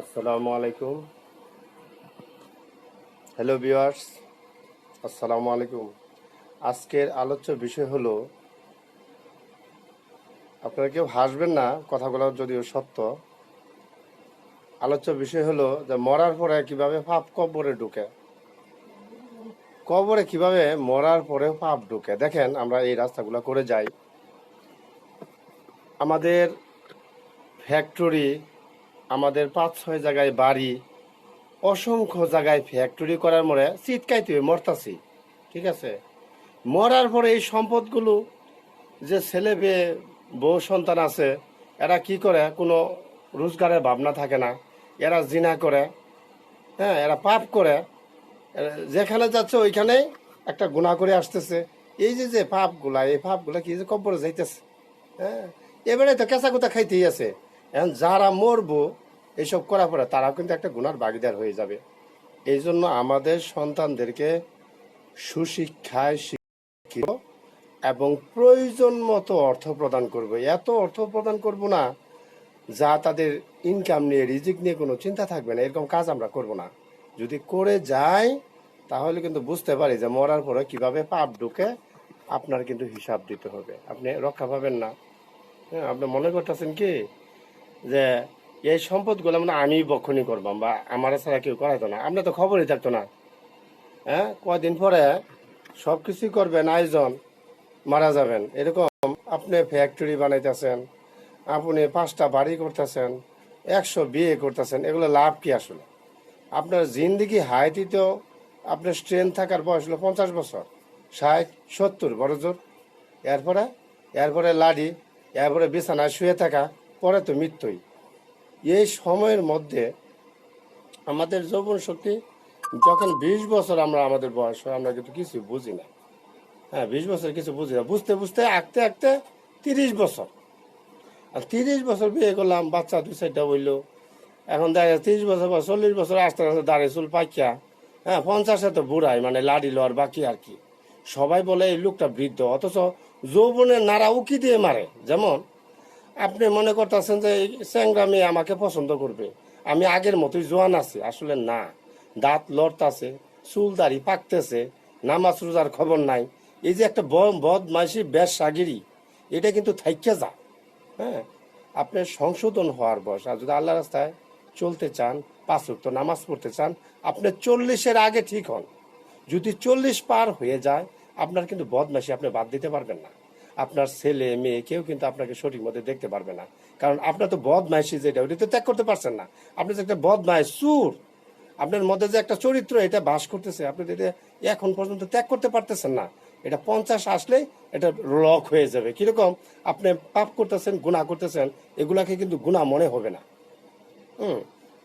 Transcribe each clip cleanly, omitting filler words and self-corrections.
আসসালামু আলাইকুম। Hello viewers, আসসালামু আলাইকুম। আজকের আলোচ্য বিষয় হলো, আপনারা কেউ হাসবেন না, কথাগুলো যদিও সত্য। আলোচ্য বিষয় হলো যে মরার পরে কিভাবে পাপ কবরে ঢুকে। কবরে কিভাবে মরার পরে পাপ ঢুকে। দেখেন, আমরা এই রাস্তাগুলো করে যাই, আমাদের ফ্যাক্টরি, আমাদের 5-6 জায়গায় বাড়ি, অসংখ্য জায়গায় ফ্যাক্টরি করার মরে চিৎকাইতে মরতাছি, ঠিক আছে। মরার পরে এই সম্পদগুলো, যে ছেলে মেয়ে বউ সন্তান আছে, এরা কি করে, কোনো রোজগারের ভাবনা থাকে না, এরা জিনা করে, হ্যাঁ, এরা পাপ করে, যেখানে যাচ্ছে ওইখানে একটা গুনাহ করে আসতেছে। এই যে যে পাপগুলা, এই পাপগুলা কি যে কবরে যাইতেছে, হ্যাঁ, এবারে তো কেঁচা কুতা খাইতেই আছে। এখন যারা মরবো এইসব করার পরে তারাও কিন্তু একটা গুনার ভাগীদার হয়ে যাবে। এই জন্য আমাদের সন্তানদেরকে সুশিক্ষায় শিক্ষিত এবং প্রয়োজন মতো অর্থ প্রদান করব। এত অর্থ প্রদান করব না যা তাদের ইনকাম নিয়ে, রিজিক নিয়ে কোনো চিন্তা থাকবে না, এরকম কাজ আমরা করব না। যদি করে যাই তাহলে কিন্তু বুঝতে পারি যে মরার পরে কিভাবে পাপ ঢুকে, আপনার কিন্তু হিসাব দিতে হবে, আপনি রক্ষা পাবেন না। হ্যাঁ, আপনি মনে করতেছেন কি যে এই সম্পদগুলো মানে আমি বক্ষণই করবাম বা আমার ছাড়া কেউ করাইতো না, আপনার তো খবরই থাকতো না। হ্যাঁ, কয়দিন পরে সব কিছুই করবেন, আয়োজন, মারা যাবেন। এরকম আপনি ফ্যাক্টরি বানাইতেছেন, আপনি 5টা বাড়ি করতেছেন, 100 বিয়ে করতেছেন, এগুলো লাভ কি আসলে? আপনার জিন্দিগি হাইটই তো, আপনার স্ট্রেন থাকার বয়স হলো 50 বছর, 60, 70 বড় জোর। এরপরে এরপরে লাডি, এরপরে বিছানায় শুয়ে থাকা, পরে তো মৃত্যুই। এই সময়ের মধ্যে আমাদের যৌবন শক্তি, যখন 20 বছর আমরা, আমাদের বয়স হয়, আমরা কিন্তু কিছু বুঝি না। হ্যাঁ, 20 বছর কিছু বুঝি না, বুঝতে বুঝতে আঁকতে আঁকতে 30 বছর। আর 30 বছর বিয়ে করলাম, বাচ্চা 2-4টা হইলো। এখন দেখা যাচ্ছে 30 বছর পর 40 বছর আস্তে আস্তে দাঁড়িয়ে চুল পাইকা, হ্যাঁ, 50-এ তো বুড়াই, মানে লাড়ি লওয়ার বাকি আর কি। সবাই বলে এই লোকটা বৃদ্ধ, অথচ যৌবনের নাড়া উকি দিয়ে মারে। যেমন আপনি মনে করতেছেন যে এই চ্যাংরা মেয়ে আমাকে পছন্দ করবে, আমি আগের মতোই জোয়ান আছি, আসলে না। দাঁত লড়তাছে, চুল দাড়ি পাকতেছে, নামাজ রোজার খবর নাই। এই যে একটা বদমাইশি বেশাগিরি, এটা কিন্তু থাইকা যা। হ্যাঁ, আপনার সংশোধন হওয়ার বয়স। আর যদি আল্লাহ রাস্তায় চলতে চান, 5 ওয়াক্ত নামাজ পড়তে চান, আপনি 40-এর আগে ঠিক হন। যদি 40 পার হয়ে যায়, আপনার কিন্তু বদমাইশি আপনি বাদ দিতে পারবেন না। আপনার ছেলে মেয়ে কেউ কিন্তু আপনাকে সঠিক মতো দেখতে পারবে না, কারণ আপনার তো বদমাইশি যেটা, ওটা তো ত্যাগ করতে পারছেন না। আপনি যে একটা বদমাইশ চুর, আপনার মধ্যে যে একটা চরিত্র, এটা বাস করতেছে, আপনি এটা এখন পর্যন্ত ত্যাগ করতে পারতেছেন না। এটা 50 আসলেই এটা লক হয়ে যাবে। কিরকম, আপনি পাপ করতেছেন, গুনাহ করতেছেন, এগুলাকে কিন্তু গুনাহ মনে হবে না। হুম,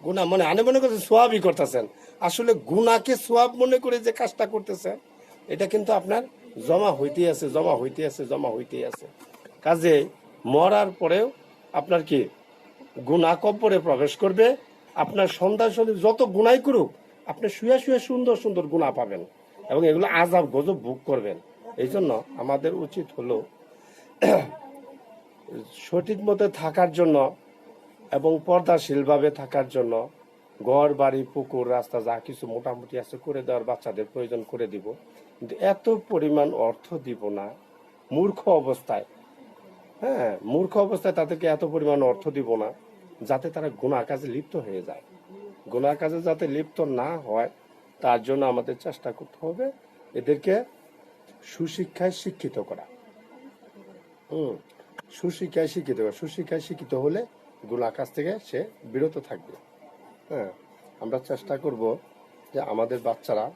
গুনাহ মনে আনে, মনে করছেন সোয়াবই করতেছেন, আসলে গুনাহকে সোয়াব মনে করে যে কাজটা করতেছেন, এটা কিন্তু আপনার জমা হইতেই আছে, জমা হইতে আছে, জমা হইতেই আছে। কাজে মরার পরেও আপনার কি গুনাহ কবরে প্রবেশ করবে। আপনার সন্তান সন্তান যত গুনাই করুক, আপনি শুয়ে শুয়ে সুন্দর সুন্দর গুনাহ পাবেন এবং এগুলো আযাব গজব ভোগ করবেন। এই জন্য আমাদের উচিত হলো সঠিক মতো থাকার জন্য এবং পর্দাশীলভাবে থাকার জন্য ঘর বাড়ি পুকুর রাস্তা যা কিছু মোটামুটি আছে করে দেওয়ার, বাচ্চাদের প্রয়োজন করে দিব, কিন্তু এত পরিমাণ অর্থ দিব না মূর্খ অবস্থায়। হ্যাঁ, মূর্খ অবস্থায় তাদেরকে এত পরিমাণ অর্থ দিব না যাতে তারা গুনাহ কাজে লিপ্ত হয়ে যায়। গুনাহ কাজে যাতে লিপ্ত না হয়, তার জন্য আমাদের চেষ্টা করতে হবে এদেরকে সুশিক্ষায় শিক্ষিত করা। হুম, সুশিক্ষায় শিক্ষিত করা, সুশিক্ষায় শিক্ষিত হলে গুনাহ কাজ থেকে সে বিরত থাকবে। হ্যাঁ, আমরা চেষ্টা করব যে আমাদের বাচ্চারা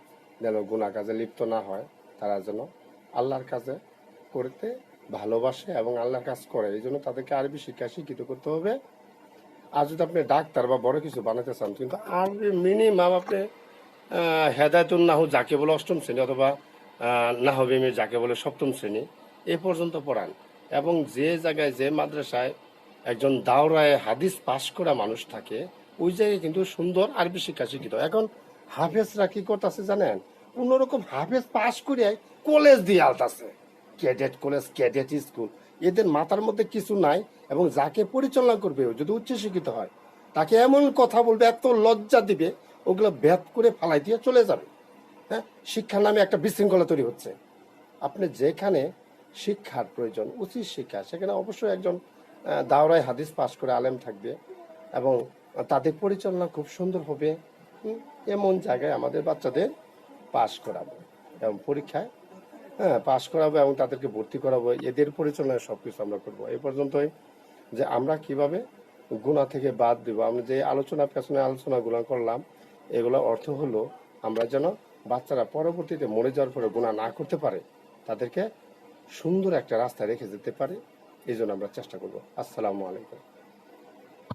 যেন গুনাহ কাজে লিপ্ত না হয়, তারা যেন আল্লাহর কাজে করতে ভালোবাসে এবং আল্লাহর কাজ করে। এই জন্য তাদেরকে আরবি শিক্ষায় শিক্ষিত করতে হবে। আর যদি আপনি ডাক্তার বা বড় কিছু বানাতে চান, কিন্তু আরবি মিনিমাম আপনি হেদায়তুন নাহু যাকে বলে 8ম শ্রেণী, অথবা নাহবিমি যাকে বলে 7ম শ্রেণী, এ পর্যন্ত পড়ান। এবং যে জায়গায়, যে মাদ্রাসায় একজন দাওরায়ে হাদিস পাশ করা মানুষ থাকে, ওই জায়গায় কিন্তু সুন্দর আরবি শিক্ষা শিক্ষিত। এখন হাফেজরা কি করতেছে জানেন, কোনোরকম হাফেজ পাশ করে কলেজ দিয়ে আলতাছে, ক্যাডেট কলেজ, ক্যাডেট স্কুল। এদের মাথার মধ্যে কিছু নাই, এবং যাকে পরিচালনা করবে যদি উচ্চ শিক্ষিত হয়, তাকে এমন কথা বলবে, এত লজ্জা দিবে, ওগুলো ব্যাত করে ফালাই দিয়ে চলে যাবে। হ্যাঁ, শিক্ষার নামে একটা বিশৃঙ্খলা তৈরি হচ্ছে। আপনি যেখানে শিক্ষার প্রয়োজন, উচিত শিক্ষা, সেখানে অবশ্যই একজন দাওরায় হাদিস পাশ করে আলেম থাকবে এবং তাদের পরিচালনা খুব সুন্দর হবে। এমন জায়গায় আমাদের বাচ্চাদের পাশ করাবো এবং পরীক্ষায় পাশ করাবো এবং তাদেরকে ভর্তি করাবো, এদের পরিচালনায় সবকিছু আমরা করবো। এই পর্যন্তই যে আমরা কিভাবে গুনাহ থেকে বাদ দিব। আমরা যে পেছনে আলোচনাগুলো করলাম, এগুলো অর্থ হলো আমরা যেন বাচ্চারা পরবর্তীতে মরে যাওয়ার পরে গুনাহ না করতে পারে, তাদেরকে সুন্দর একটা রাস্তা রেখে যেতে পারে। এই জন্য আমরা চেষ্টা করবো। আসসালামু আলাইকুম।